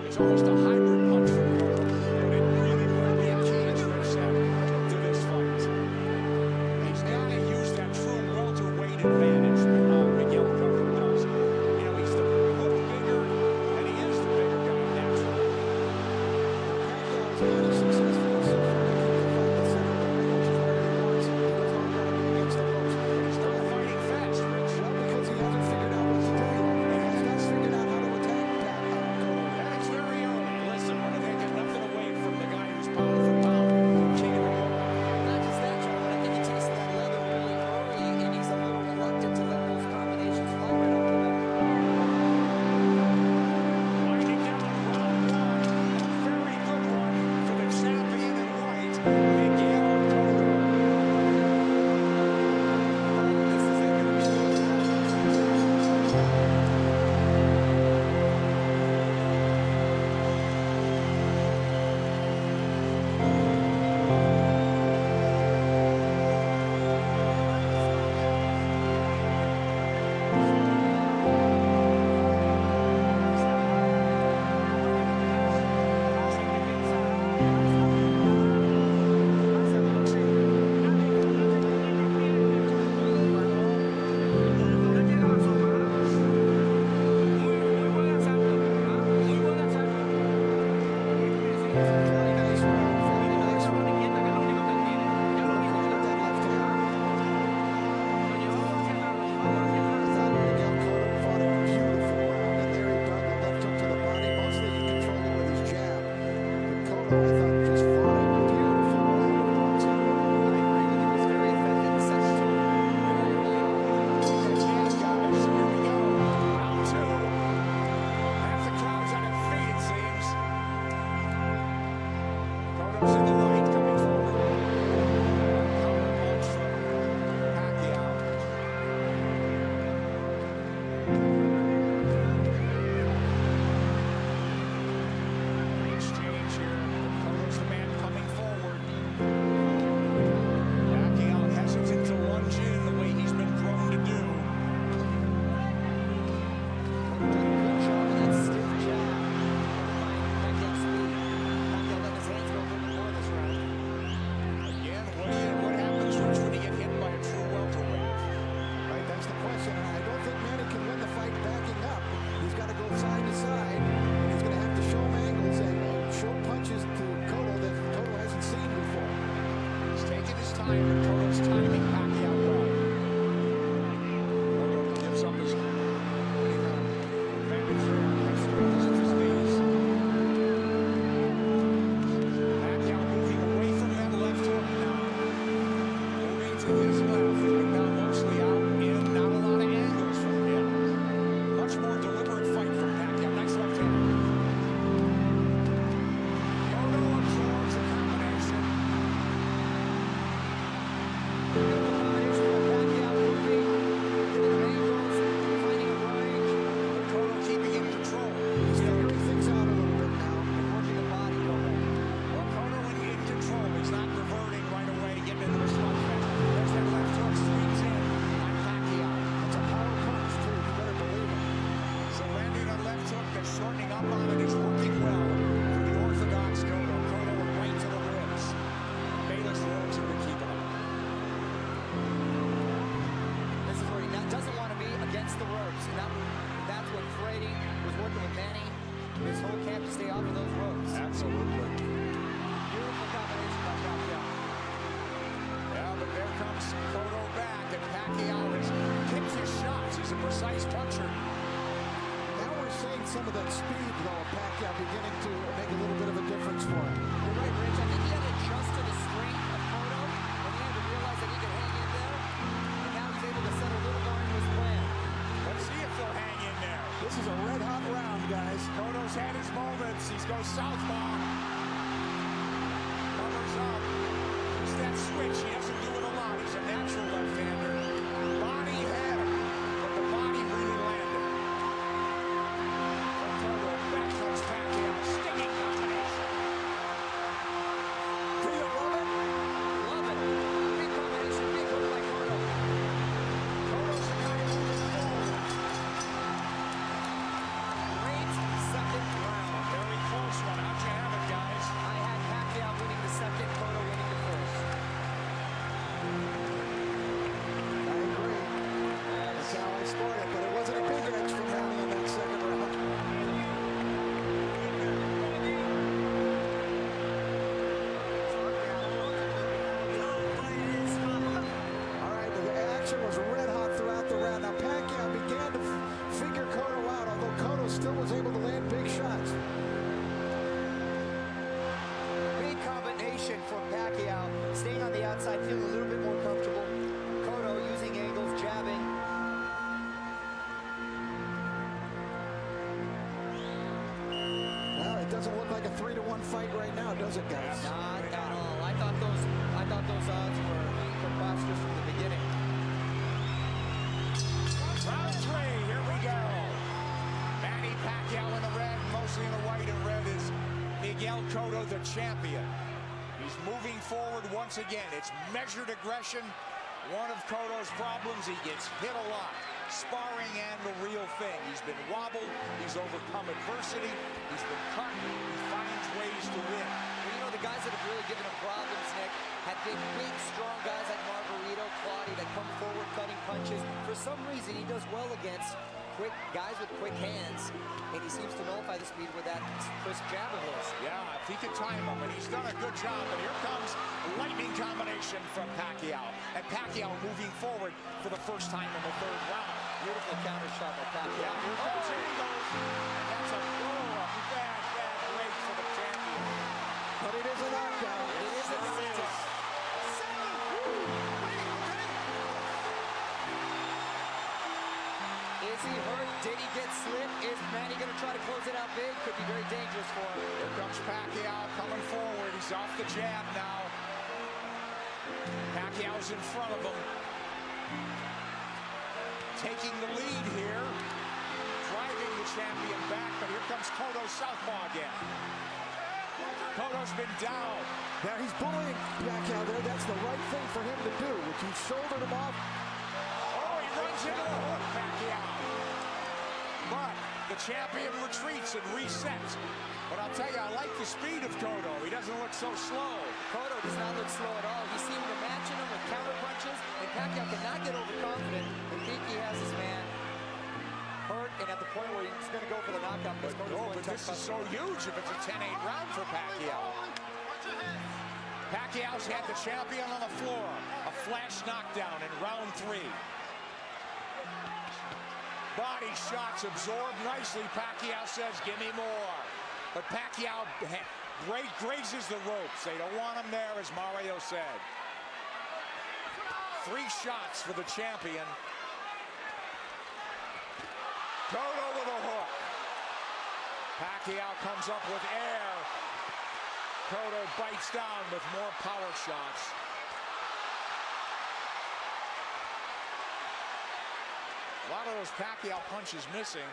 It's almost a hybrid punch from Cotto, but it really will be a key to this fight. He's got to use that true welterweight advantage. Miguel Cotto does. You know, he's the look bigger, and he is the bigger guy naturally. Pacquiao's been successful so far. He can fight the center of the ring, which is where he wants it. He goes on against the ropes. He's not fighting fast, Rich. Well, because he hasn't figured out what to do. He has not figured out how to attack Pacquiao. That's very early. Listen, when they get nothing away from the guy who's pound for pound, king of the world. Not just that, John, but I think he takes that leather really early, and he's a little reluctant to let those combinations fly right off the bat. Winding down round one. A very good one for the champion in white, Miguel Cotto. This is a good In the light coming forward. Counter punch from Pacquiao. Exchange here. Cotto's the man coming forward. Pacquiao hesitant to lunge in the way he's been prone to do. good job of that stiff jab. Pacquiao speed. Pacquiao let his hands go a little bit more this round. Again, what happens, Rich, when you get hit by a true welterweight? Right, that's the question. I don't think Manny can win the fight backing up. He's got to go side to side, and he's going to have to show him angles and show punches to Cotto that Cotto hasn't seen before. He's taking his time, and Cotto's timing Pacquiao well. Cotto gives up his advantage there. Exposed his knees. Pacquiao moving away from that left hook now. Moving to his left, but now mostly out in, not a lot of angles from him. Much more deliberate fight from Pacquiao. Nice left hand. Cotto absorbs the combination. on it is working well for the orthodox Cotto. Cotto right to the ribs. Bayless rolls him to keep it up. This is where he doesn't want to be against the ropes. And that's what Freddie was working with Manny his whole camp to stay off of those ropes. Absolutely. Beautiful combination by Pacquiao. Yeah, but there comes Cotto back, and Pacquiao has picked his shots. He's a precise puncher. Now we're seeing some of that speed, though, of Pacquiao beginning to make a little bit of a difference for him. You're right, Rich. I think he had to adjust to the strength of Cotto, and he had to realize that he could hang in there. And now he's able to set a little more into his plan. Let's see if they'll hang in there. This is a red-hot round, guys. Cotto's had his moments. He goes southpaw. Covers up. There's that switch. He doesn't do it a lot. He's a natural left-hander. Body had him, but the body really landed. Cotto, back comes Pacquiao. Stinging combination. Do you love it? Love it. Big combination, big hook by Cotto. Cotto's the guy moving forward. Great second round. Very close one. How'd you have it, guys? I had Pacquiao winning the second, Cotto winning the first. I agree. That's how I scored it, but it wasn't a big edge for Manny in that second round. All right, the action was red hot throughout the round. Now Pacquiao began to figure Cotto out, although Cotto still was able to land big shots. Big combination for Pacquiao, staying on the outside, feeling a little bit more comfortable. Cotto using angles, jabbing. Well, it doesn't look like a 3-1 fight right now, does it, guys? Not at all. I thought those odds were preposterous from the beginning. Round three, here we go. Manny Pacquiao in the red, mostly in the white, and red is Miguel Cotto, the champion. He's moving forward once again. It's measured aggression. One of Cotto's problems, he gets hit a lot. Sparring and the real thing. He's been wobbled. He's overcome adversity. He's been cut. He finds ways to win. Well, you know, the guys that have really given him problems, Nick, have been big, strong guys like Margarito, Claudio, that come forward cutting punches. For some reason, he does well against quick guys with quick hands, and he seems to nullify the speed with that crisp jab of his. Yeah, if he can time him, and he's done a good job. And here comes lightning combination from Pacquiao. And Pacquiao moving forward for the first time in the third round. Beautiful counter shot by Pacquiao. Here comes angles. And that's a bad break for the champion. But it is a knockdown. It is a knockdown. Is he hurt? Did he get slipped? Is Manny going to try to close it out big? Could be very dangerous for him. Here comes Pacquiao coming forward. He's off the jab now. Pacquiao's in front of him. Taking the lead here. Driving the champion back, but here comes Cotto southpaw again. Cotto's been down. Now he's bullying Pacquiao there. That's the right thing for him to do, which he shouldered him off. Oh, he runs into the hook, Pacquiao. But the champion retreats and resets. But I'll tell you, I like the speed of Cotto. He doesn't look so slow. Cotto does not look slow at all. He seemed to matching him with counter punches, and Pacquiao cannot get overconfident and think he has his man hurt and at the point where he's going to go for the knockout. But this is so huge if it's a 10-8 round for Pacquiao. Pacquiao's had the champion on the floor. A flash knockdown in round 3. Body shots absorbed nicely. Pacquiao says, give me more. But Pacquiao grazes the ropes. They don't want him there, as Mario said. 3 shots for the champion. Cotto with a hook. Pacquiao comes up with air. Cotto bites down with more power shots. A lot of those Pacquiao punches missing.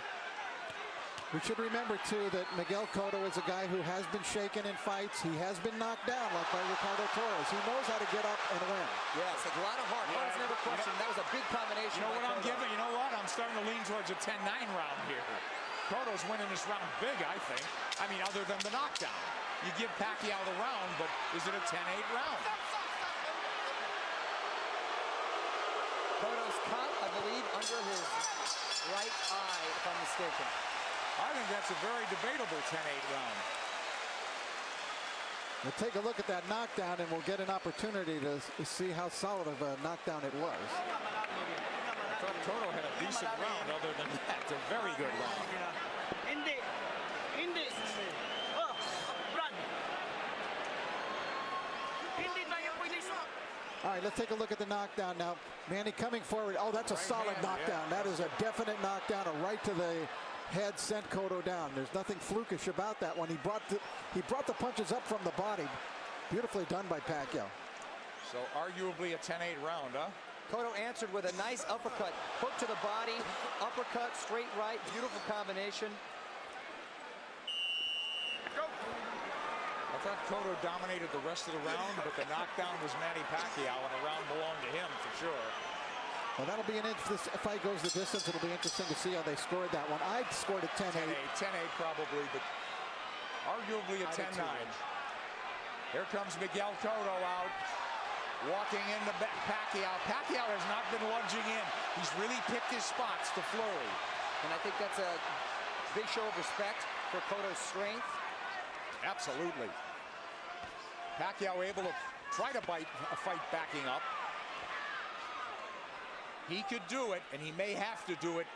We should remember, too, that Miguel Cotto is a guy who has been shaken in fights. He has been knocked down, like by Ricardo Torres. He knows how to get up and win. Yes, a lot of heart. Heart's never questioned. That was a big combination. You know what I'm Cotto. giving? You know what? I'm starting to lean towards a 10-9 round here. Cotto's winning this round big, I think. I mean, other than the knockdown. You give Pacquiao the round, but is it a 10-8 round? Cotto's cut, I believe, under his right eye, if I'm mistaken. I think that's a very debatable 10-8 round. We'll take a look at that knockdown, and we'll get an opportunity to see how solid of a knockdown it was. I thought Cotto had a decent round. Other than that, a very good round. All right, let's take a look at the knockdown now. Manny coming forward. Oh, that's a Right solid hand, knockdown. yeah. That is a definite knockdown. A right to the head sent Cotto down. There's nothing flukish about that one. He brought the punches up from the body. Beautifully done by Pacquiao. So arguably a 10-8 round, huh? Cotto answered with a nice uppercut. Hook to the body, uppercut, straight right. Beautiful combination. I thought Cotto dominated the rest of the round, but the knockdown was Manny Pacquiao, and the round belonged to him for sure. Well, that'll be an interesting. If fight goes the distance, it'll be interesting to see how they scored that one. I scored a 10-8. 10-8 probably, but arguably a 10-9. Here comes Miguel Cotto out, walking into Pacquiao. Pacquiao has not been lunging in. He's really picked his spots to flurry. And I think that's a big show of respect for Cotto's strength. Absolutely. Pacquiao able to try to bite a fight backing up. He could do it, and he may have to do it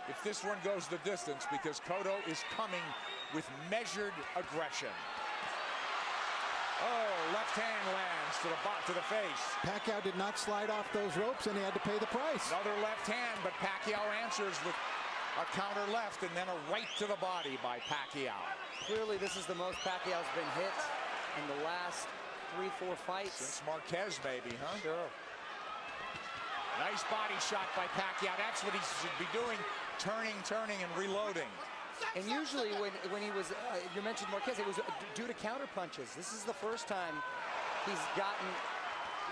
if this one goes the distance, because Cotto is coming with measured aggression. Oh, left hand lands to the face. Pacquiao did not slide off those ropes, and he had to pay the price. Another left hand, but Pacquiao answers with a counter left and then a right to the body by Pacquiao. Clearly, this is the most Pacquiao's been hit in the last 3-4 fights. Since Marquez, maybe, huh? Sure. Nice body shot by Pacquiao. That's what he should be doing, turning, and reloading. And usually when he was, you mentioned Marquez, it was due to counter punches. This is the first time he's gotten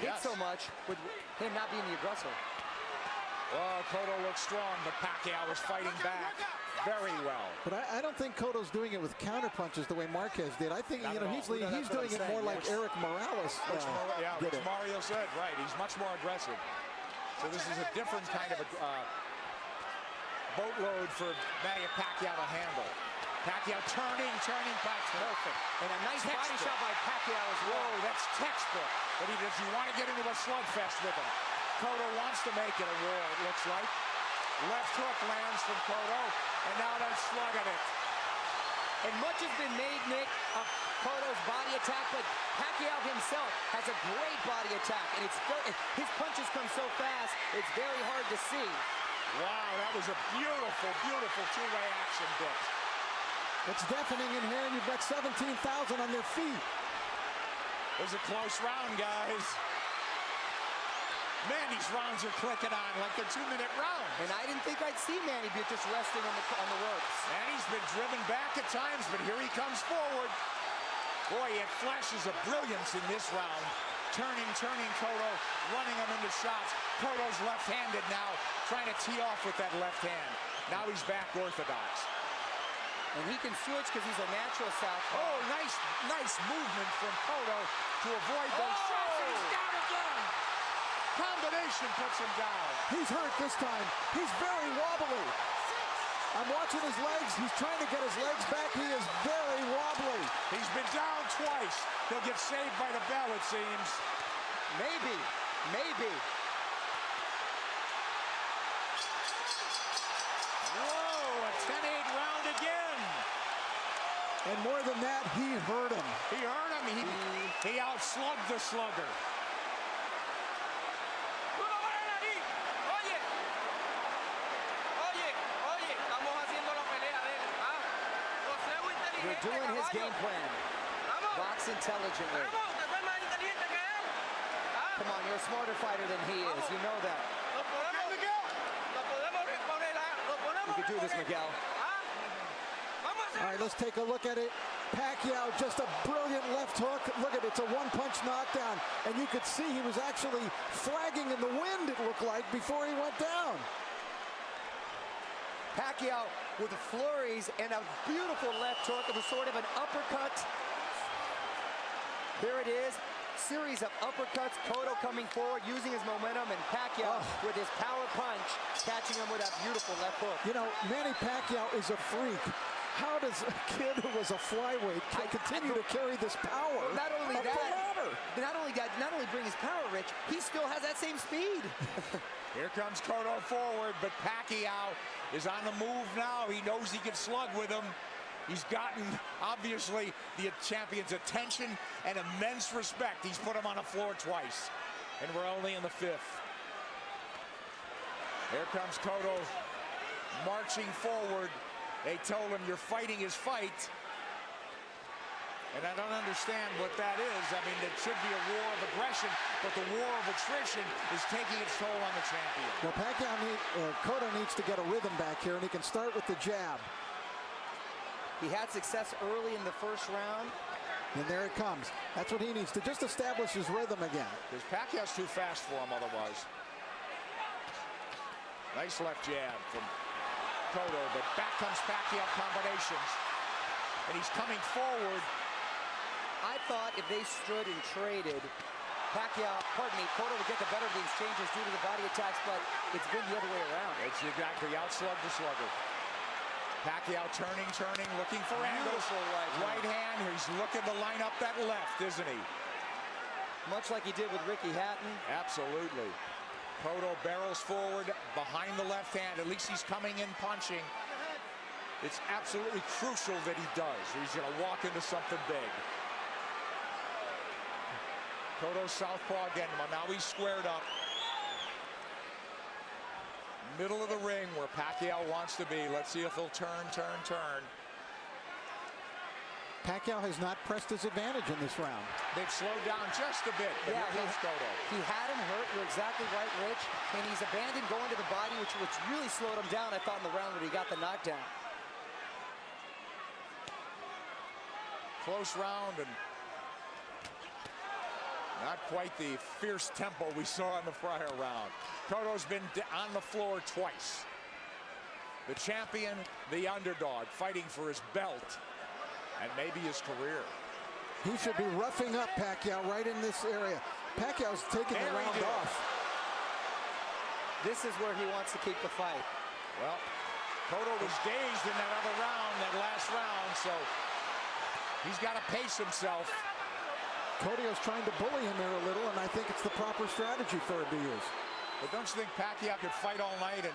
hit so much with him not being the aggressor. Oh, Cotto looks strong, but Pacquiao was fighting back very well. But I don't think Cotto's doing it with counter punches the way Marquez did. I think Not you know at all. he's doing it more like Eric Morales. Which Mario said, right? He's much more aggressive. So this is a different kind of a boatload for Manny Pacquiao to handle. Pacquiao turning, that's perfect. And a nice body shot by Pacquiao as well. Whoa, that's textbook. But if you want to get into a slugfest with him, Cotto wants to make it a war, it looks like. Left hook lands from Cotto, and now they're slugging it. And much has been made, Nick, of Cotto's body attack, but Pacquiao himself has a great body attack, and his punches come so fast, it's very hard to see. Wow, that was a beautiful, beautiful two-way action, Dick. It's deafening in here, and you've got 17,000 on their feet. It was a close round, guys. Man, these rounds are clicking on like they're 2-minute rounds. And I didn't think I'd see Manny be just resting on the ropes. Manny's been driven back at times, but here he comes forward. Boy, it flashes of brilliance in this round. Turning Cotto, running him into shots. Cotto's left-handed now, trying to tee off with that left hand. Now he's back orthodox. And he can switch because he's a natural southpaw. Oh, nice movement from Cotto to avoid those shots. And he's down again. Combination puts him down. He's hurt this time. He's very wobbly. I'm watching his legs. He's trying to get his legs back. He is very wobbly. He's been down twice. He'll get saved by the bell, it seems. Maybe. Whoa, a 10-8 round again. And more than that, he hurt him. He hurt him. He outslugged the slugger. You're doing his game plan. Box intelligently. Come on, you're a smarter fighter than he is. You know that. You can do this, Miguel. All right, let's take a look at it. Pacquiao, just a brilliant left hook. Look at it, it's a one-punch knockdown. And you could see he was actually flagging in the wind, it looked like, before he went down. Pacquiao with flurries and a beautiful left hook. It was sort of an uppercut. There it is. Series of uppercuts. Cotto coming forward, using his momentum, and Pacquiao with his power punch, catching him with that beautiful left hook. You know, Manny Pacquiao is a freak. How does a kid who was a flyweight continue to carry this power? Well, not only bring his power, Rich, he still has that same speed. Here comes Cotto forward, but Pacquiao is on the move now. He knows he can slug with him. He's gotten, obviously, the champion's attention and immense respect. He's put him on the floor twice, and we're only in the 5th. Here comes Cotto marching forward. They told him, you're fighting his fight. And I don't understand what that is. I mean, it should be a war of aggression, but the war of attrition is taking its toll on the champion. Well, Cotto needs to get a rhythm back here, and he can start with the jab. He had success early in the first round. And there it comes. That's what he needs to just establish his rhythm again. Because Pacquiao's too fast for him otherwise. Nice left jab from Cotto, but back comes Pacquiao combinations. And he's coming forward. I thought if they stood and traded, Cotto would get the better of the exchanges due to the body attacks, but it's been the other way around. It's exactly outslug the slugger. Pacquiao turning, looking for angles. Right hand. He's looking to line up that left, isn't he? Much like he did with Ricky Hatton. Absolutely. Cotto barrels forward behind the left hand. At least he's coming in punching. It's absolutely crucial that he does. He's going to walk into something big. Cotto southpaw again. Now he's squared up. Middle of the ring where Pacquiao wants to be. Let's see if he'll turn. Pacquiao has not pressed his advantage in this round. They've slowed down just a bit, but here comes Cotto. He had him hurt. You're exactly right, Rich. And he's abandoned going to the body, which really slowed him down, I thought, in the round when he got the knockdown. Close round and not quite the fierce tempo we saw in the prior round. Cotto's been on the floor twice. The champion, the underdog, fighting for his belt and maybe his career. He should be roughing up Pacquiao right in this area. Pacquiao's taking the round off. This is where he wants to keep the fight. Well, Cotto was dazed in that other round, that last round, so he's got to pace himself. Cotto's trying to bully him here a little, and I think it's the proper strategy for him to use. But don't you think Pacquiao could fight all night? And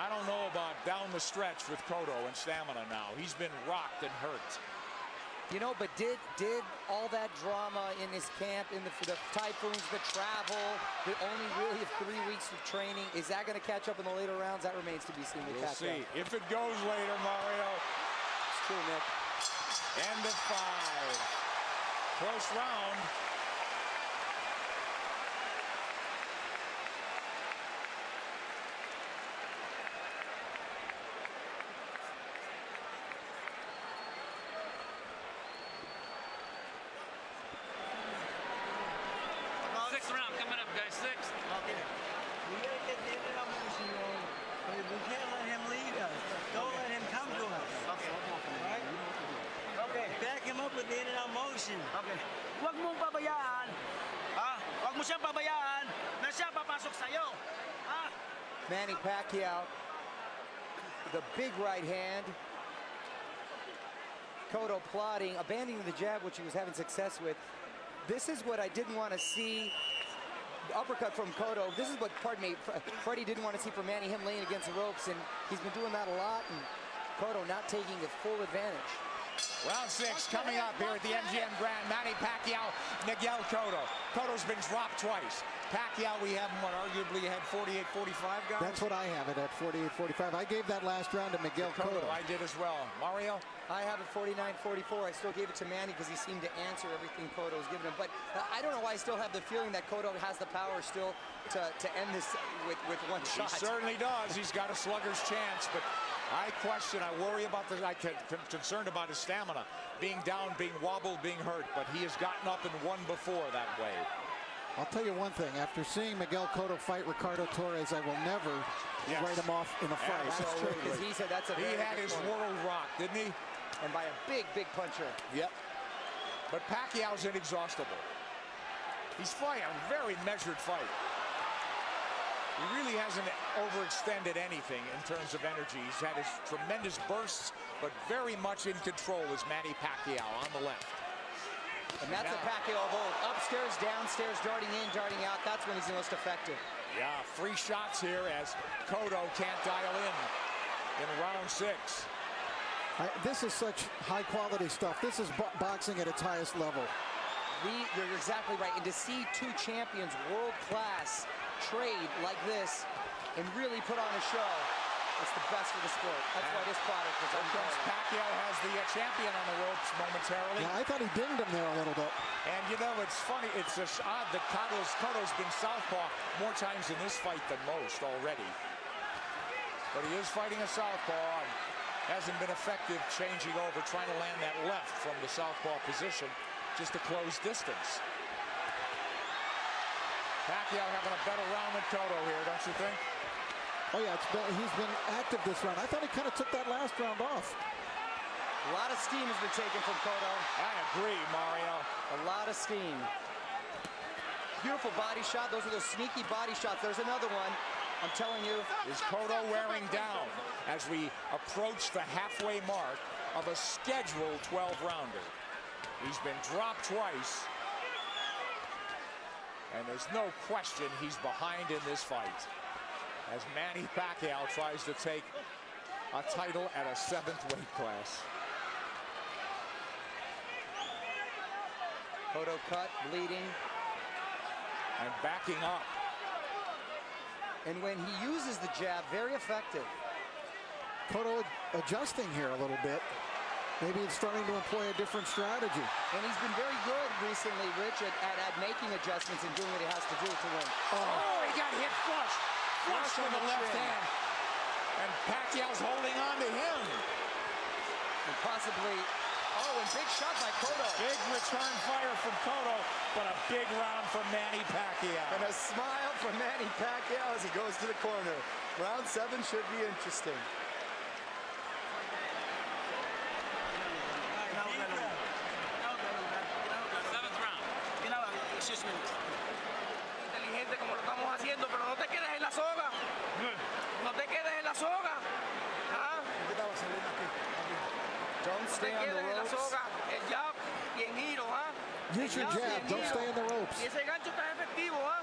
I don't know about down the stretch with Cotto and stamina now. He's been rocked and hurt. You know, but did all that drama in his camp, in the typhoons, the travel, the only really 3 weeks of training, is that going to catch up in the later rounds? That remains to be seen with Pacquiao. We'll see. If it goes later, Mario. It's true, Nick. End of 5. Close round. Sixth round coming up, guys. Sixth. Okay. We gotta get the end of our motion on. We can't let him lead us. Don't let him come to us. Okay. Right? Okay. Back him up with the end of our motion. Okay. Huwag mong pabayaan. Ha? Huwag mo siyang pabayaan na siya papasok sa'yo. Ha? Manny Pacquiao, the big right hand. Cotto plotting, abandoning the jab, which he was having success with. This is what I didn't want to see. The uppercut from Cotto. This is what, Freddie didn't want to see from Manny, him laying against the ropes, and he's been doing that a lot, and Cotto not taking his full advantage. Round 6 coming up here at the MGM Grand. Manny Pacquiao, Miguel Cotto. Cotto's been dropped twice. Pacquiao, we have him, arguably had 48-45, guys? That's what I have it at, 48-45. I gave that last round to Miguel Cotto. I did as well. Mario? I have it 49-44. I still gave it to Manny because he seemed to answer everything Cotto was giving him. But I don't know why I still have the feeling that Cotto has the power still to end this with one shot. He certainly does. He's got a slugger's chance, but I question, I worry about this. I'm concerned about his stamina. Being down, being wobbled, being hurt, but he has gotten up and won before that way. I'll tell you one thing. After seeing Miguel Cotto fight Ricardo Torres, I will never write him off in a fight. Absolutely. Because he said that's a He very had good his point. world rocked, didn't he? And by a big, big puncher. Yep. But Pacquiao's inexhaustible. He's fighting a very measured fight. He really hasn't overextended anything in terms of energy. He's had his tremendous bursts, but very much in control is Manny Pacquiao on the left. And that's a Pacquiao of old. Upstairs, downstairs, darting in, darting out. That's when he's the most effective. Yeah, 3 shots here as Cotto can't dial in round 6. This is such high-quality stuff. This is boxing at its highest level. You're exactly right. And to see 2 champions, world-class, trade like this and really put on a show, it's the best for the sport. That's why this product is unbeatable. Pacquiao has the champion on the ropes momentarily. Yeah, I thought he dinged him there a little bit. And you know, it's funny, it's just odd that Cotto's been southpaw more times in this fight than most already. But he is fighting a southpaw and hasn't been effective changing over, trying to land that left from the southpaw position just to close distance. Pacquiao having a better round than Cotto here, don't you think? Oh yeah, he's been active this round. I thought he kind of took that last round off. A lot of steam has been taken from Cotto. I agree, Mario. A lot of steam. Beautiful body shot. Those are those sneaky body shots. There's another one. I'm telling you. Is Cotto wearing down as we approach the halfway mark of a scheduled 12-rounder? He's been dropped twice. And there's no question he's behind in this fight, as Manny Pacquiao tries to take a title at a 7th weight class. Cotto cut, bleeding. And backing up. And when he uses the jab, very effective. Cotto adjusting here a little bit. Maybe it's starting to employ a different strategy. And he's been very good recently, Rich, at making adjustments and doing what he has to do to win. Oh, he got hit flush. Flush with the left hand. And Pacquiao's holding on to him. And possibly, and big shot by Cotto. Big return fire from Cotto, but a big round from Manny Pacquiao. And a smile from Manny Pacquiao as he goes to the corner. Round 7 should be interesting. Inteligente como lo estamos haciendo, pero no te quedes en la soga. No te quedes en la soga. ¿Ah? Don't stay on the en la ropes. soga. El jab y en giro, ¿ah? Use your jab. Don't stay in the ropes. Y ese gancho está efectivo, ¿ah?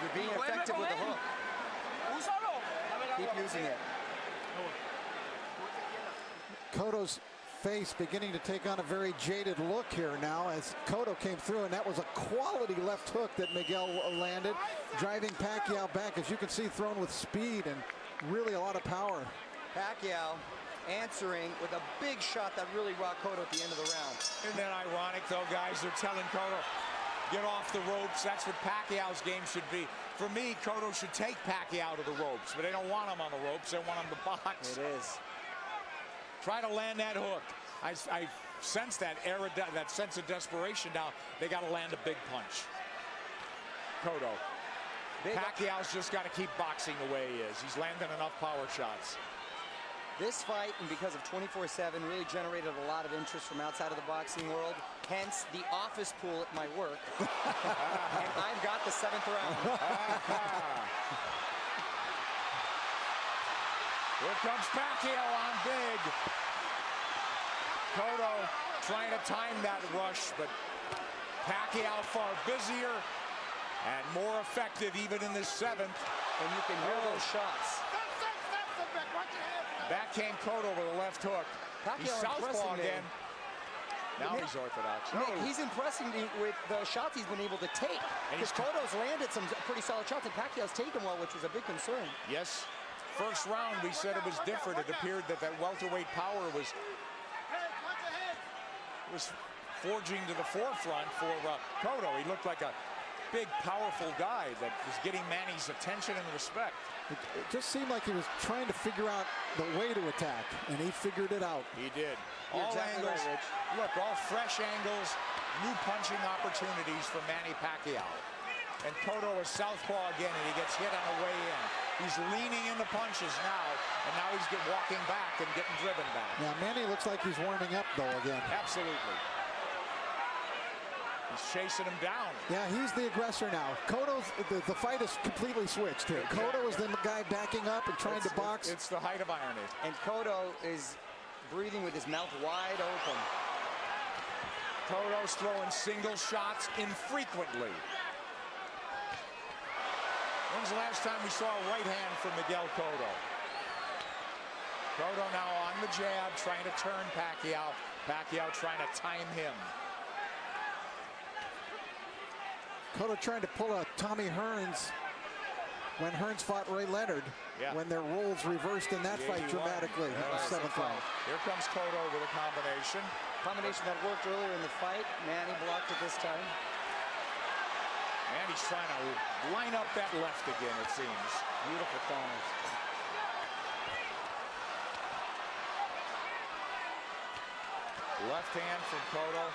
You're being Vuelve effective con with the él. hook. Úsalo. Dame la Keep bola. using it. Cotto's face beginning to take on a very jaded look here now as Cotto came through, and that was a quality left hook that Miguel landed, driving Pacquiao back, as you can see, thrown with speed and really a lot of power. Pacquiao answering with a big shot that really rocked Cotto at the end of the round. Isn't that ironic, though, guys? They're telling Cotto, get off the ropes. That's what Pacquiao's game should be. For me, Cotto should take Pacquiao to the ropes, but they don't want him on the ropes. They want him to box. It is. Try to land that hook. I sense that that sense of desperation now. They got to land a big punch. Cotto. Pacquiao's just got to keep boxing the way he is. He's landing enough power shots. This fight, and because of 24/7, really generated a lot of interest from outside of the boxing world. Hence, the office pool at my work. And I've got the 7th round. Here comes Pacquiao on big. Cotto trying to time that rush, but Pacquiao far busier and more effective even in this 7th. And you can hear those shots. Backhand Cotto with a left hook. He's Pacquiao southpaw impressing me. again. Now he's orthodox. Nick, he's impressing me with the shots he's been able to take. And Because Cotto's landed some pretty solid shots, and Pacquiao's taken well, which was a big concern. Yes. First round, we said it was different. It appeared that welterweight power was forging to the forefront for Cotto. He looked like a big, powerful guy that was getting Manny's attention and respect. It just seemed like he was trying to figure out the way to attack, and he figured it out. He did. You're All exactly angles. right, Rich. Look, all fresh angles, new punching opportunities for Manny Pacquiao. And Cotto is southpaw again, and he gets hit on the way in. He's leaning into punches now, and now he's walking back and getting driven back. Now Manny looks like he's warming up though again. Absolutely. He's chasing him down. Yeah, he's the aggressor now. Cotto's the fight is completely switched here. Cotto is the guy backing up and trying to box. It's the height of irony. And Cotto is breathing with his mouth wide open. Cotto's throwing single shots infrequently. When's the last time we saw a right hand from Miguel Cotto? Cotto now on the jab, trying to turn Pacquiao. Pacquiao trying to time him. Cotto trying to pull a Tommy Hearns when Hearns fought Ray Leonard. Yeah. When their roles reversed in that fight dramatically in the 7th round. Here comes Cotto with a combination. Combination that worked earlier in the fight. Manny blocked it this time. And he's trying to line up that left again, it seems. Beautiful corners. Left hand from Cotto.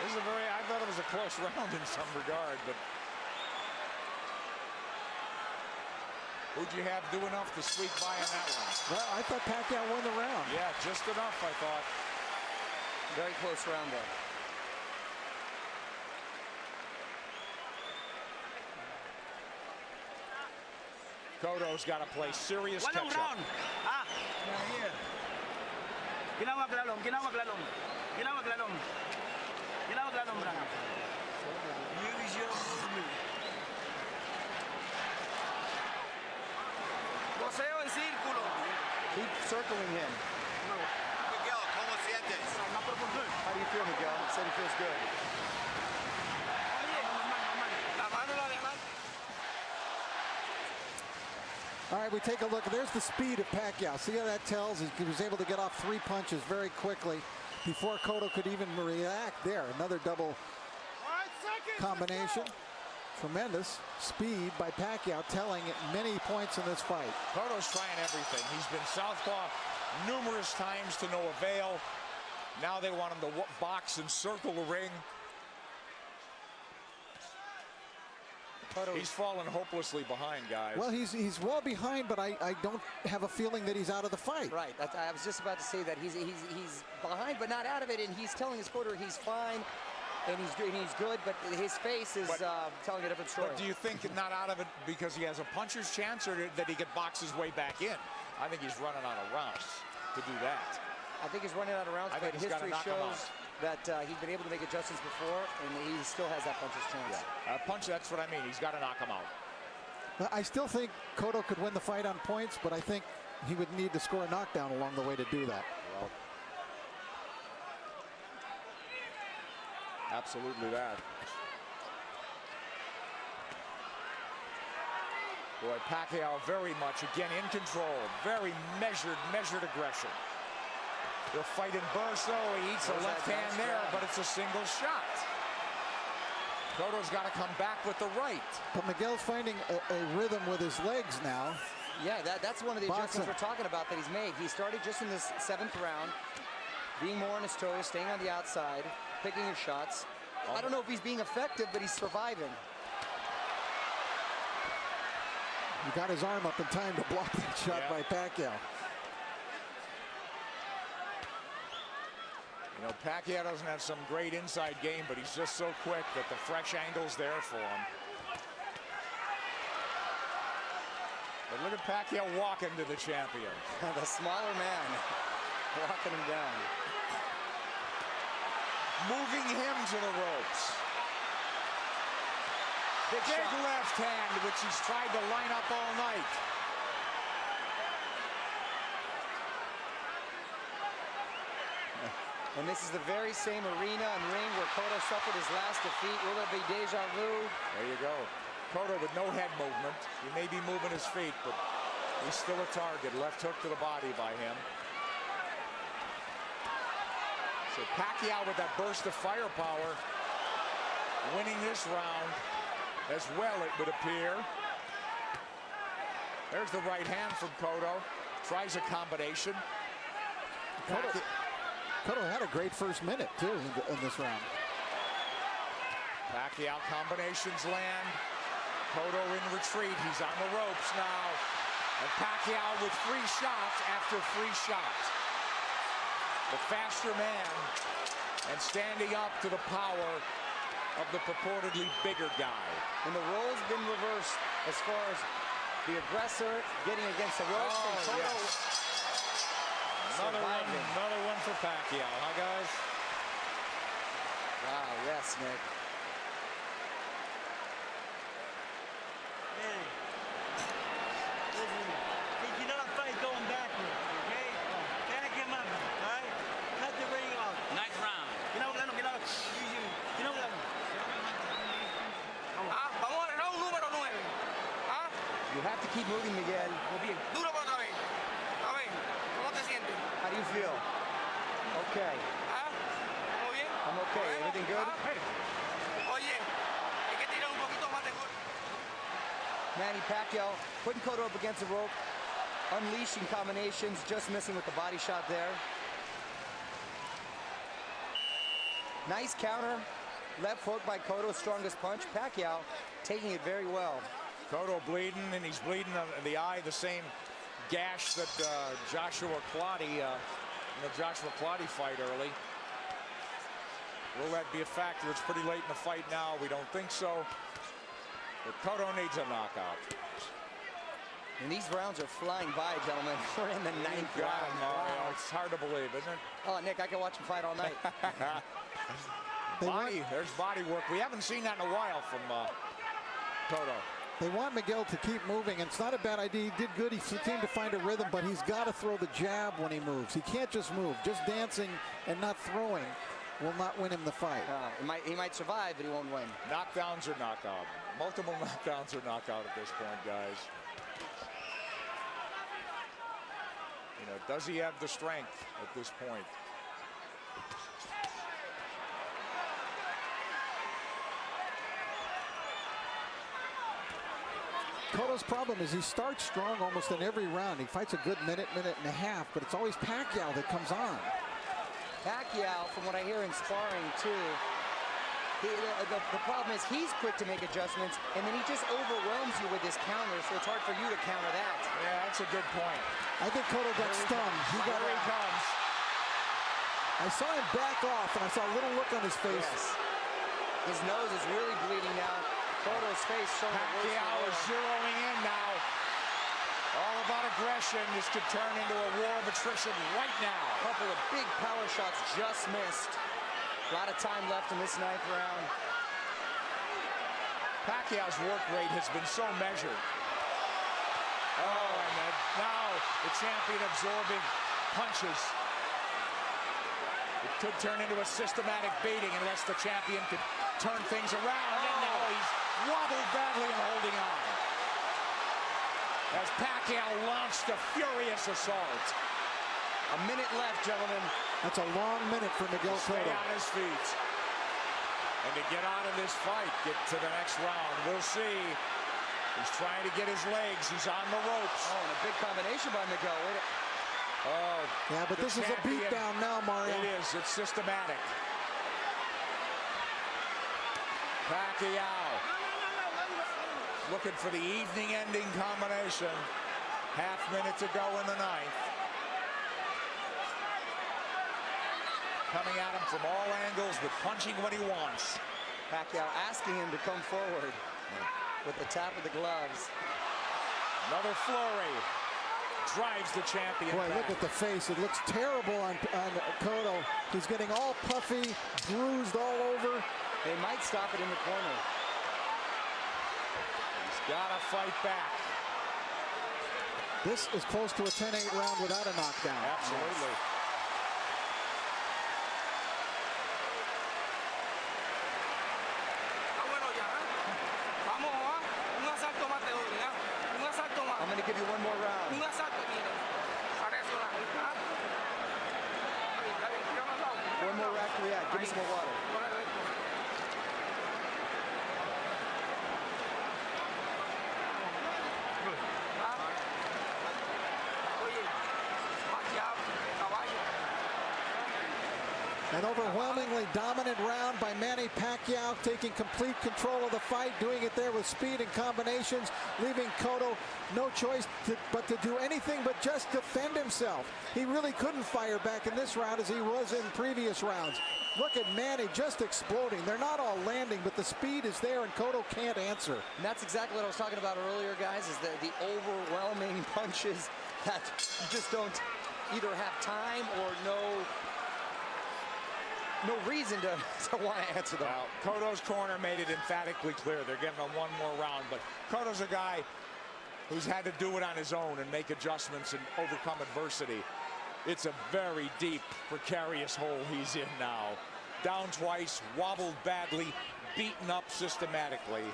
This is I thought it was a close round in some regard, but who'd you have do enough to squeak by on that one? Well, I thought Pacquiao won the round. Yeah, just enough, I thought. Very close round there. Cotto's got to play serious Walong catch-up. round. Ginawag lalong, ginawag lalong. Ginawag lalong. Ginawag lalong, brang. Use your movement. Boseo en círculo. Keep circling him. Miguel, ¿cómo sientes? How do you feel, Miguel? He said he feels good. La mano la de mano. All right, we take a look. There's the speed of Pacquiao. See how that tells? He was able to get off 3 punches very quickly before Cotto could even react there. Another double combination. Tremendous speed by Pacquiao, telling many points in this fight. Cotto's trying everything. He's been southpaw numerous times to no avail. Now they want him to box and circle the ring. He's fallen hopelessly behind, guys. Well, he's well behind, but I don't have a feeling that he's out of the fight. Right. I was just about to say that he's behind, but not out of it, and he's telling his corner he's fine, and he's good, but his face is telling a different story. But do you think not out of it because he has a puncher's chance, or that he could box his way back in? I think he's running out of rounds to do that. I think he's running out of rounds, I but think he's gotta history knock him shows that he's been able to make adjustments before, and he still has that puncher's chance. Yeah. Punch, that's what I mean. He's got to knock him out. I still think Cotto could win the fight on points, but I think he would need to score a knockdown along the way to do that. Well, absolutely that. Boy, Pacquiao very much, again, in control. Very measured aggression. They'll fight in bursts, though. He eats a left hand there, but it's a single shot. Cotto's got to come back with the right. But Miguel's finding a rhythm with his legs now. Yeah, that's one of the adjustments we're talking about that he's made. He started just in this 7th round, being more on his toes, staying on the outside, picking his shots. I don't know if he's being effective, but he's surviving. He got his arm up in time to block that shot by Pacquiao. You know, Pacquiao doesn't have some great inside game, but he's just so quick that the fresh angle's there for him. But look at Pacquiao walking to the champion. The smaller man walking him down. Moving him to the ropes. Big left hand, which he's tried to line up all night. And this is the very same arena and ring where Cotto suffered his last defeat. Will there be deja vu? There you go. Cotto with no head movement. He may be moving his feet, but he's still a target. Left hook to the body by him. So Pacquiao with that burst of firepower, winning this round as well, it would appear. There's the right hand from Cotto. Tries a combination. Cotto had a great first minute, too, in this round. Pacquiao combinations land. Cotto in retreat. He's on the ropes now. And Pacquiao with free shots after free shot. The faster man and standing up to the power of the purportedly bigger guy. And the roles been reversed as far as the aggressor getting against the ropes. Oh, and Cotto yes. Another one for Pacquiao, huh, guys? Wow, yes, Nick. Manny, listen, he cannot fight going backwards, okay? Back him up, all right? Cut the ring off. Nice round. Ginawag lang. Ginawag lang. Ah, vamos a round número 9. Ah, You have to keep moving, Miguel. duro pa otra vez. A ver, ¿cómo te sientes? How do you feel? Okay. Ah, ¿muy bien? I'm okay. Everything good? Oye, hay que tirar un poquito más de gol. Manny Pacquiao putting Cotto up against the rope, unleashing combinations, just missing with the body shot there. Nice counter. Left hook by Cotto, strongest punch. Pacquiao taking it very well. Cotto bleeding, and he's bleeding in the eye, the same gash that Joshua Clottey, in the Joshua Clottey fight early. Will that be a factor? It's pretty late in the fight now. We don't think so. But Cotto needs a knockout. And these rounds are flying by, gentlemen. We're in the ninth God, round. Mario, Wow. it's hard to believe, isn't it? Oh, Nick, I can watch him fight all night. There's body work. We haven't seen that in a while from Cotto. They want Miguel to keep moving, and it's not a bad idea. He did good. He seemed to find a rhythm, but he's got to throw the jab when he moves. He can't just move. Just dancing and not throwing will not win him the fight. He might survive, but he won't win. Knockdowns or knockout. Multiple knockdowns or knockout at this point, guys. You know, does he have the strength at this point? Cotto's problem is he starts strong almost in every round. He fights a good minute and a half, but it's always Pacquiao that comes on. Pacquiao, from what I hear in sparring too, the problem is he's quick to make adjustments, and then he just overwhelms you with his counter, so it's hard for you to counter that. Yeah, that's a good point. I think Cotto got stunned. Here he comes. I saw him back off, and I saw a little look on his face. Yes. His nose is really bleeding now. Cotto's face showing the worst. Pacquiao is zeroing in now. All about aggression. This could turn into a war of attrition right now. A couple of big power shots just missed. A lot of time left in this ninth round. Pacquiao's work rate has been so measured. Oh, and now the champion absorbing punches. It could turn into a systematic beating unless the champion could turn things around. And now he's wobbled badly and holding on. As Pacquiao launched a furious assault. A minute left, gentlemen. That's a long minute for Miguel Stay Cotto. on his feet. And to get out of this fight, get to the next round. We'll see. He's trying to get his legs. He's on the ropes. Oh, and a big combination by Miguel. Oh, Yeah, but this is a champion. beatdown now, Mario. It is. It's systematic. Pacquiao looking for the evening-ending combination. Half minute to go in the ninth. Coming at him from all angles with punching when he wants. Pacquiao asking him to come forward with the tap of the gloves. Another flurry. Drives the champion Boy, back. look at the face. It looks terrible on Cotto. He's getting all puffy, bruised all over. They might stop it in the corner. He's got to fight back. This is close to a 10-8 round without a knockdown. Absolutely. I'm going to give you one more round. One more round to react. Give me some more water. An overwhelmingly dominant round by Manny Pacquiao, taking complete control of the fight, doing it there with speed and combinations, leaving Cotto no choice but to do anything but just defend himself. He really couldn't fire back in this round as he was in previous rounds. Look at Manny just exploding. They're not all landing, but the speed is there, and Cotto can't answer. And that's exactly what I was talking about earlier, guys, is the overwhelming punches that you just don't either have time or no reason to want to answer them. Well, Cotto's corner made it emphatically clear they're getting him one more round, but Cotto's a guy who's had to do it on his own and make adjustments and overcome adversity. It's a very deep, precarious hole he's in now. Down twice, wobbled badly, beaten up systematically.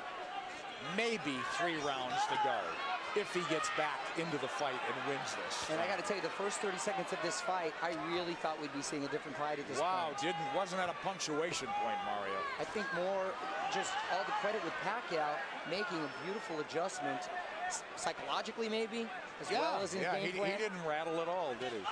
Maybe 3 rounds to go if he gets back into the fight and wins this. And I got to tell you, the first 30 seconds of this fight, I really thought we'd be seeing a different fight at this point. Wow, wasn't that a punctuation point, Mario? I think more just all the credit with Pacquiao making a beautiful adjustment, psychologically maybe, as well as in game plan. He didn't rattle at all, did he?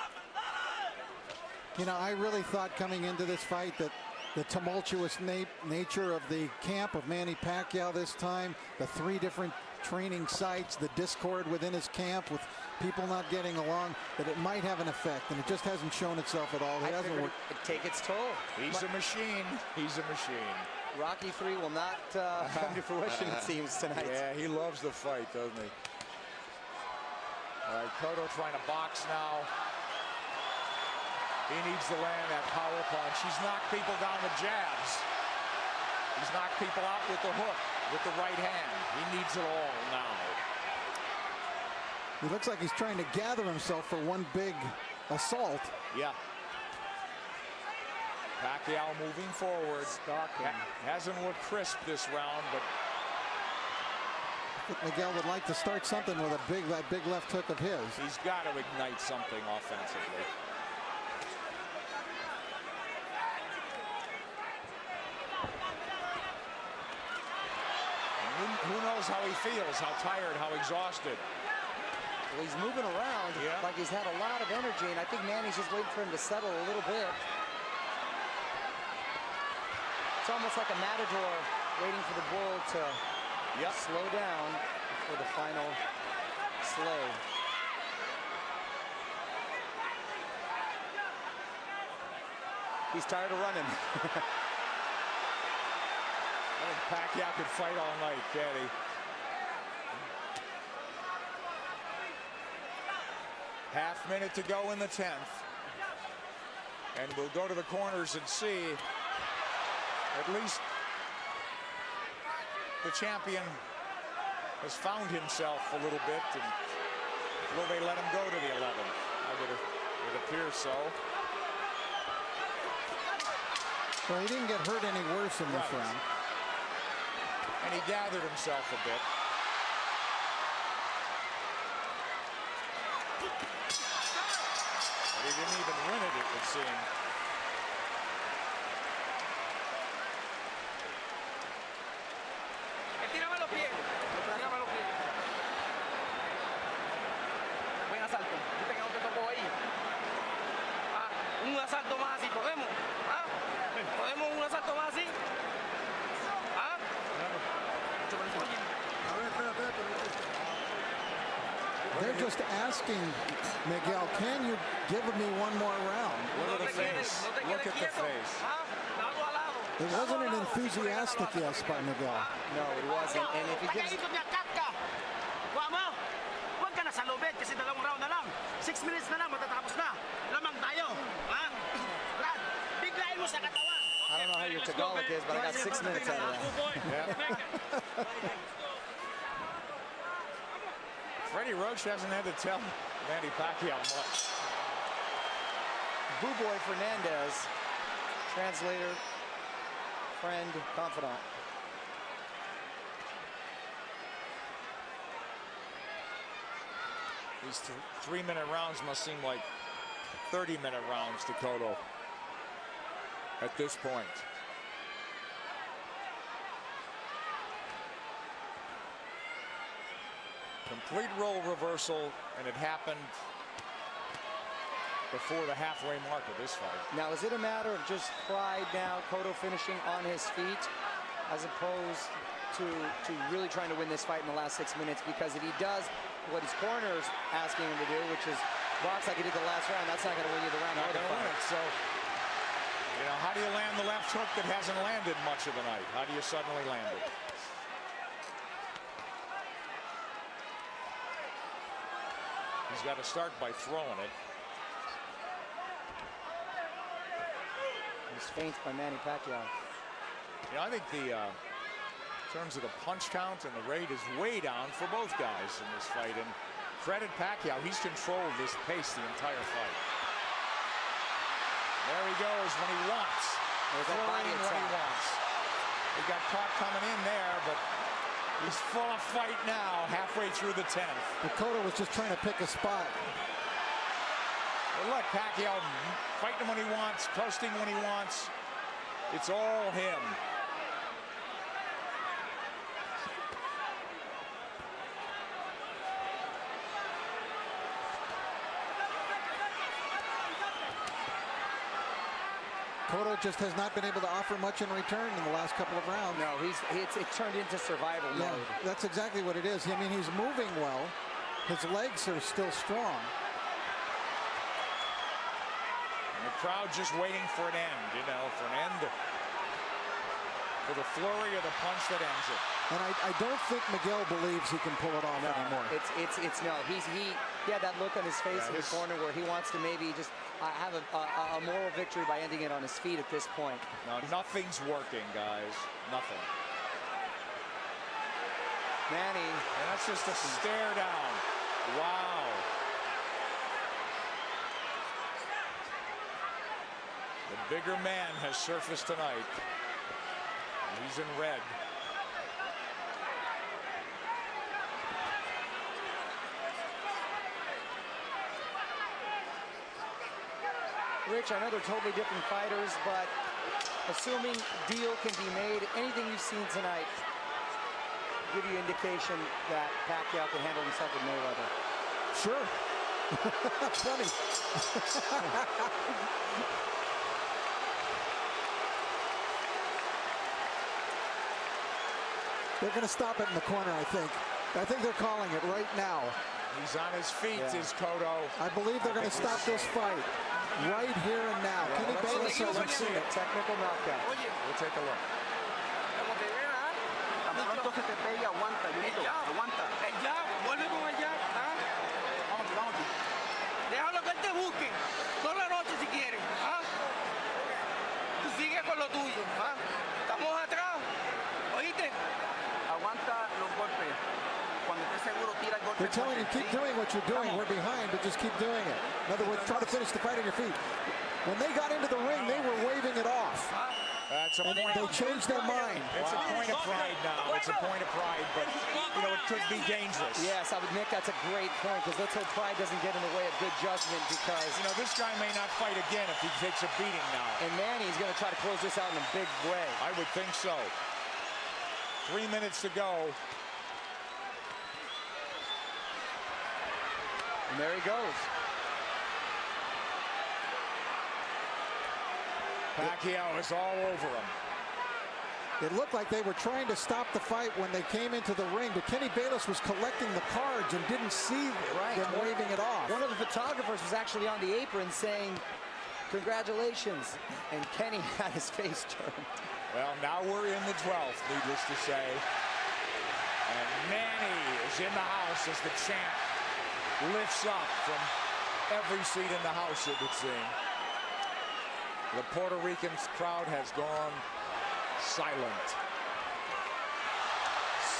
You know, I really thought coming into this fight that the tumultuous nature of the camp of Manny Pacquiao this time, the 3 different training sites, the discord within his camp with people not getting along, that it might have an effect, and it just hasn't shown itself at all. It hasn't worked. It'd take its toll. He's a machine. He's a machine. Rocky 3 will not come to fruition, it seems, tonight. Yeah, he loves the fight, doesn't he? All right, Cotto trying to box now. He needs to land that power punch. He's knocked people down with jabs. He's knocked people out with the hook, with the right hand. He needs it all now. He looks like he's trying to gather himself for one big assault. Yeah. Pacquiao moving forward. Hasn't looked crisp this round, but Miguel would like to start something with that big left hook of his. he's got to ignite something offensively. Who knows how he feels, how tired, how exhausted. Well, he's moving around like he's had a lot of energy, and I think Manny's just waiting for him to settle a little bit. It's almost like a matador waiting for the bull to slow down for the final slay. He's tired of running. Pacquiao could fight all night, can he? Half minute to go in the 10th. And we'll go to the corners and see at least the champion has found himself a little bit. And will they let him go to the 11th? It appears so. Well, he didn't get hurt any worse in this round. And he gathered himself a bit. But he didn't even win it would seem. Estírame los pies. Estírame los pies. Buen asalto. Viste que no te tocó ahí. Un asalto más así, ¿podemos? ¿Podemos un asalto más así? They're just asking Miguel, can you give me one more round? Look at the face. Look at the face. It wasn't an enthusiastic yes by Miguel. No, it wasn't. And if he gives... Huwag ka na sa lobet kasi 2 round na lang. 6 minutes na lang, matatapos na. Lamang tayo. Brad, biglayin mo sa katawan. I don't know how your Tagalog is, but I got 6 minutes out of that. Freddie Roach hasn't had to tell Manny Pacquiao much. Boo Boy Fernandez, translator, friend, confidant. These 3-minute rounds must seem like 30-minute rounds to Cotto at this point. Complete role reversal, and it happened before the halfway mark of this fight. Now, is it a matter of just pride now, Cotto finishing on his feet, as opposed to really trying to win this fight in the last 6 minutes? Because if he does what his corner's asking him to do, which is box like he did the last round, that's not going to win you the round. Not going to win it. So, you know, how do you land the left hook that hasn't landed much of the night? How do you suddenly land it? He's got to start by throwing it. He's feints by Manny Pacquiao. You know, I think the in terms of the punch count and the rate is way down for both guys in this fight. And credit Pacquiao, he's controlled this pace the entire fight. There he goes when he wants. There's that body when he wants. He got caught coming in there, but he's full of fight now, halfway through the 10th. But Cotto was just trying to pick a spot. Well, look, Pacquiao fighting him when he wants, coasting when he wants. It's all him. Cotto just has not been able to offer much in return in the last couple of rounds. No, it's turned into survival Yeah, mode. that's exactly what it is. I mean, he's moving well. His legs are still strong. And the crowd just waiting for an end, you know, for the flurry of the punch that ends it. And I don't think Miguel believes he can pull it off anymore. No. He had that look on his face in the corner where he wants to maybe just have a moral victory by ending it on his feet at this point. No, nothing's working, guys. Nothing. Manny. And that's just a stare down. Wow. The bigger man has surfaced tonight. He's in red. Rich, I know they're totally different fighters, but assuming deal can be made, anything you've seen tonight give you indication that Pacquiao can handle himself with Mayweather. Sure. Funny. They're going to stop it in the corner, I think. I think they're calling it right now. He's on his feet, is Cotto. I believe they're going to stop this fight right here and now. Yeah, Kenny Bayless hasn't seen it. Technical knockout. We'll take a look. Como te ven, ¿ah? Tan pronto se te pegue, aguanta, Junito, aguanta. El jab, vuelve con el jab, ¿ah? Vamos. Déjalo que él te busque. Toda la noche si quieren, ¿ah? Tú sigue con lo tuyo, ¿ah? Estamos atrás, ¿oíste? Aguanta los golpes. Cuando estés seguro, tira el golpe. They're telling you, keep doing what you're doing. We're behind, but just keep doing it. In other words, try to finish the fight on your feet. When they got into the ring, they were waving it off. That's a And point. they changed their mind. It's a point of pride now. It's a point of pride, but you know it could be dangerous. Yes, Nick, that's a great point, because let's hope pride doesn't get in the way of good judgment, because You know, this guy may not fight again if he takes a beating now. and Manny's going to try to close this out in a big way. I would think so. 3 minutes to go. And there he goes. Pacquiao is all over him. It looked like they were trying to stop the fight when they came into the ring, but Kenny Bayless was collecting the cards and didn't see them waving it off. One of the photographers was actually on the apron saying, "Congratulations," and Kenny had his face turned. Well, now we're in the 12th, needless to say. And Manny is in the house as the champ lifts up from every seat in the house, it would seem. The Puerto Rican crowd has gone silent.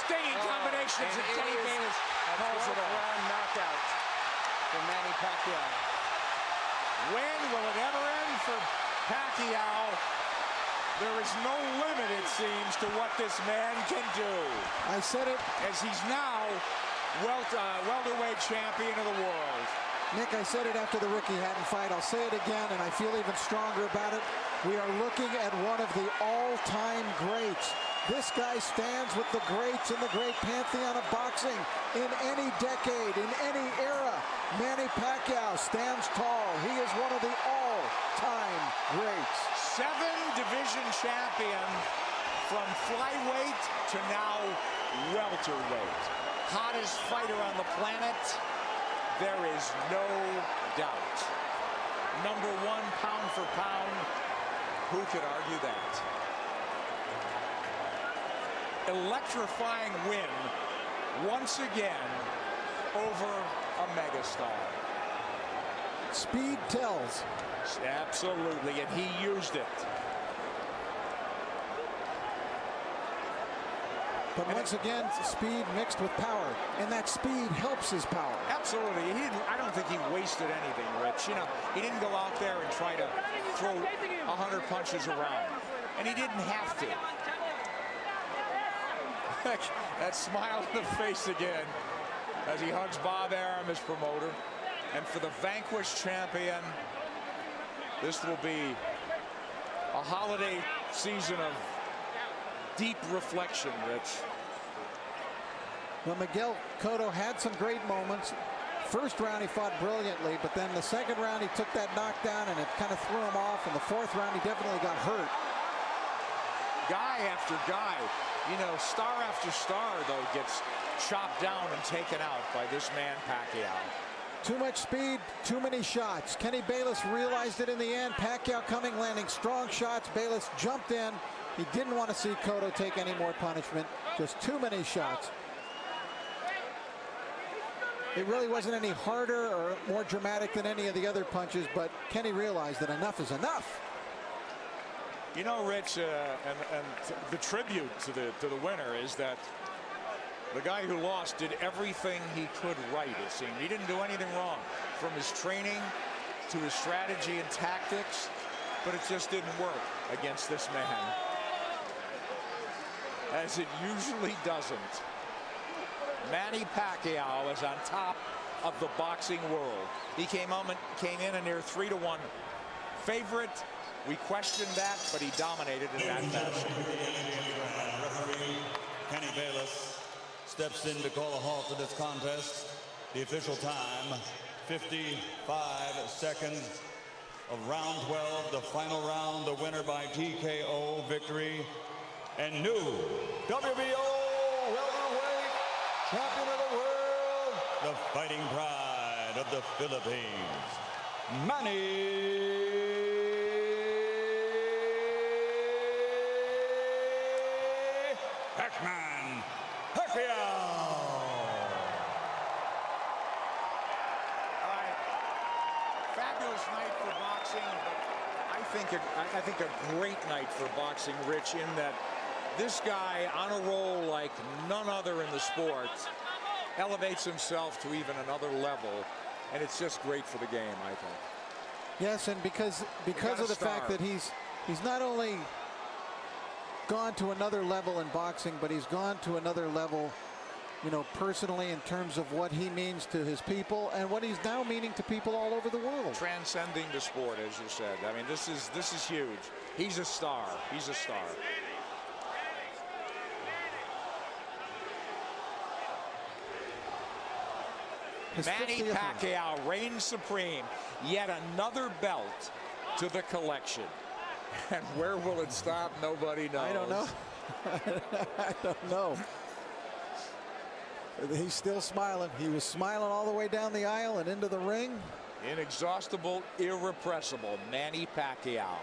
Stinging combinations, and Kenny Bayless calls it off. Round knockout for Manny Pacquiao. When will it ever end for Pacquiao? There is no limit, it seems, to what this man can do. I said it. As he's now welterweight champion of the world. Nick, I said it after the Ricky Hatton fight. I'll say it again, and I feel even stronger about it. We are looking at one of the all-time greats. This guy stands with the greats in the great pantheon of boxing in any decade, in any era. Manny Pacquiao stands tall. He is one of the all-time greats. 7-division champion from flyweight to now welterweight. Hottest fighter on the planet. There is no doubt. Number 1 pound for pound. Who could argue that? Electrifying win once again over a megastar. Speed tells. Absolutely, and he used it. But once again, speed mixed with power, and that speed helps his power. Absolutely. I don't think he wasted anything, Rich. You know, he didn't go out there and try to throw 100 punches around, and he didn't have to. That smile on the face again as he hugs Bob Arum, his promoter. And for the vanquished champion, this will be a holiday season of deep reflection, Rich. Well, Miguel Cotto had some great moments. First round he fought brilliantly, but then the second round he took that knockdown and it kind of threw him off. And the fourth round he definitely got hurt. Guy after guy, you know, star after star, though, gets chopped down and taken out by this man Pacquiao. Too much speed, too many shots. Kenny Bayless realized it in the end. Pacquiao coming, landing strong shots. Bayless jumped in. He didn't want to see Cotto take any more punishment. Just too many shots. It really wasn't any harder or more dramatic than any of the other punches, but Kenny realized that enough is enough. You know, Rich, and the tribute to the winner is that the guy who lost did everything he could right, it seemed. He didn't do anything wrong, from his training to his strategy and tactics, but it just didn't work against this man, as it usually doesn't. Manny Pacquiao is on top of the boxing world. He came in a near 3-1 favorite. We questioned that, but he dominated in that fashion. Referee Kenny Bayless steps in to call a halt to this contest. The official time, 55 seconds of round 12, the final round, the winner by TKO victory, and new WBO welterweight champion of the world, the fighting pride of the Philippines, Manny Pacquiao. Fabulous night for boxing, but I think a great night for boxing, Rich, in that this guy on a roll like none other in the sport elevates himself to even another level, and it's just great for the game, I think. Yes, and because of the fact that he's not only gone to another level in boxing, but he's gone to another level, you know, personally, in terms of what he means to his people and what he's now meaning to people all over the world. Transcending the sport, as you said. I mean, this is huge. He's a star. He's a star. Manny Pacquiao reigns supreme. Yet another belt to the collection. And where will it stop? Nobody knows. I don't know. I don't know. He's still smiling. He was smiling all the way down the aisle and into the ring. Inexhaustible, irrepressible Manny Pacquiao.